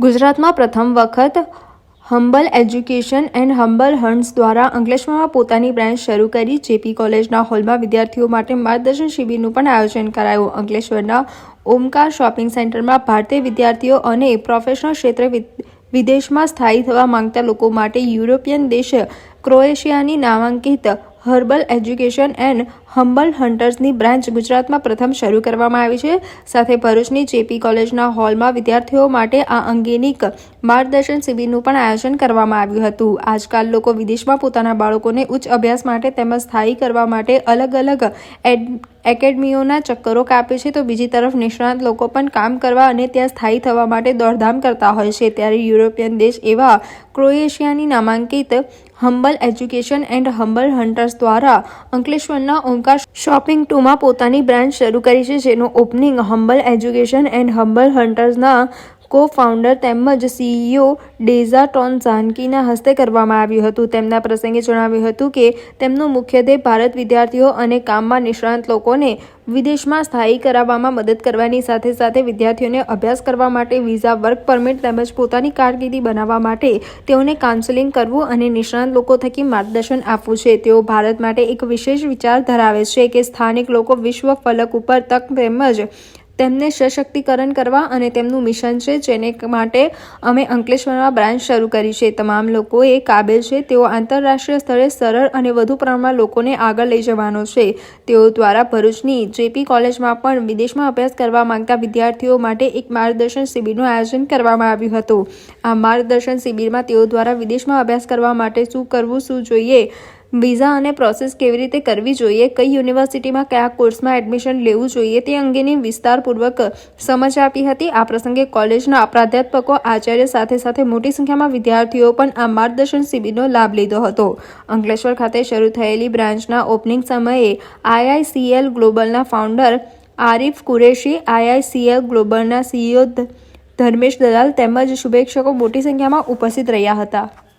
ગુજરાતમાં પ્રથમ વખત હમ્બલ એજ્યુકેશન એન્ડ હમ્બલ હન્ટ્સ દ્વારા અંકલેશ્વરમાં પોતાની બ્રાન્ચ શરૂ કરી જેપી કોલેજના હોલમાં વિદ્યાર્થીઓ માટે માર્ગદર્શન શિબિરનું પણ આયોજન કરાયું. અંકલેશ્વરના ઓમકાર શોપિંગ સેન્ટરમાં ભારતીય વિદ્યાર્થીઓ અને પ્રોફેશનલ ક્ષેત્રે વિદેશમાં સ્થાયી થવા માંગતા લોકો માટે યુરોપિયન દેશ ક્રોએશિયાની નામાંકિત હર્બલ એજ્યુકેશન એન્ડ હમ્બલ હન્ટર્સની બ્રાન્ચ ગુજરાતમાં પ્રથમ શરૂ કરવામાં આવી છે. સાથે ભરૂચની જેપી કોલેજના હોલમાં વિદ્યાર્થીઓ માટે આ અંગેની માર્ગદર્શન શિબિરનું પણ આયોજન કરવામાં આવ્યું હતું. આજકાલ લોકો વિદેશમાં પોતાના બાળકોને ઉચ્ચ અભ્યાસ માટે તેમજ સ્થાયી કરવા માટે અલગ અલગ એકેડમીઓના ચક્કરો કાપે છે, તો બીજી તરફ નિષ્ણાત લોકો પણ કામ કરવા અને ત્યાં સ્થાયી થવા માટે દોડધામ કરતા હોય છે. ત્યારે યુરોપિયન દેશ એવા ક્રોએશિયાની નામાંકિત humble education and humble hunters દ્વારા અંકલેશ્વરના ઓમકાર શોપિંગ 2માં પોતાની બ્રાન્ચ શરૂ કરી છે, જેનું opening humble education and humble હન્ટર્સના કો-ફાઉન્ડર તેમજ સીઈઓ ડેઝા ટોન ઝાનકીના હસ્તે કરવામાં આવ્યું હતું. તેમના પ્રસંગે જણાવ્યું હતું કે તેમનું મુખ્ય ધ્યેય ભારત વિદ્યાર્થીઓ અને કામમાં નિષ્ણાત લોકોને વિદેશમાં સ્થાયી કરાવવામાં મદદ કરવાની સાથે સાથે વિદ્યાર્થીઓને અભ્યાસ કરવા માટે વિઝા, વર્ક પરમિટ તેમજ પોતાની કારકિર્દી બનાવવા માટે તેઓને કાઉન્સેલિંગ કરવું અને નિષ્ણાત લોકો થકી માર્ગદર્શન આપવું છે. તેઓ ભારત માટે એક વિશેષ વિચાર ધરાવે છે કે સ્થાનિક લોકો વિશ્વ ફલક ઉપર તક તેમજ તેમને સશક્તિકરણ કરવા અને તેમનું મિશન છે, જેને માટે અમે અંકલેશ્વરમાં બ્રાન્ચ શરૂ કરી છે. તમામ લોકો એ કાબેલ છે. તેઓ આંતરરાષ્ટ્રીય સ્તરે સરળ અને વધુ પ્રમાણમાં લોકોને આગળ લઈ જવાનો છે. તેઓ દ્વારા ભરૂચની જેપી કોલેજમાં પણ વિદેશમાં અભ્યાસ કરવા માંગતા વિદ્યાર્થીઓ માટે એક માર્ગદર્શન શિબિરનું આયોજન કરવામાં આવ્યું હતું. આ માર્ગદર્શન શિબિરમાં તેઓ દ્વારા વિદેશમાં અભ્યાસ કરવા માટે શું કરવું શું જોઈએ, વિઝા અને પ્રોસેસ કેવી રીતે કરવી જોઈએ, કઈ યુનિવર્સિટીમાં કયા કોર્સમાં એડમિશન લેવું જોઈએ તે અંગેની વિસ્તારપૂર્વક સમજ આપી હતી. આ પ્રસંગે કોલેજના પ્રાધ્યાપકો, આચાર્ય સાથે સાથે મોટી સંખ્યામાં વિદ્યાર્થીઓ પણ આ માર્ગદર્શન શિબિરનો લાભ લીધો હતો. અંકલેશ્વર ખાતે શરૂ થયેલી બ્રાન્ચના ઓપનિંગ સમયે આઈઆઈસીએલ ગ્લોબલના ફાઉન્ડર આરિફ કુરેશી, આઈઆઈસીએલ ગ્લોબલના સીઈઓ ધર્મેશ દલાલ તેમજ શુભેચ્છકો મોટી સંખ્યામાં ઉપસ્થિત રહ્યા હતા.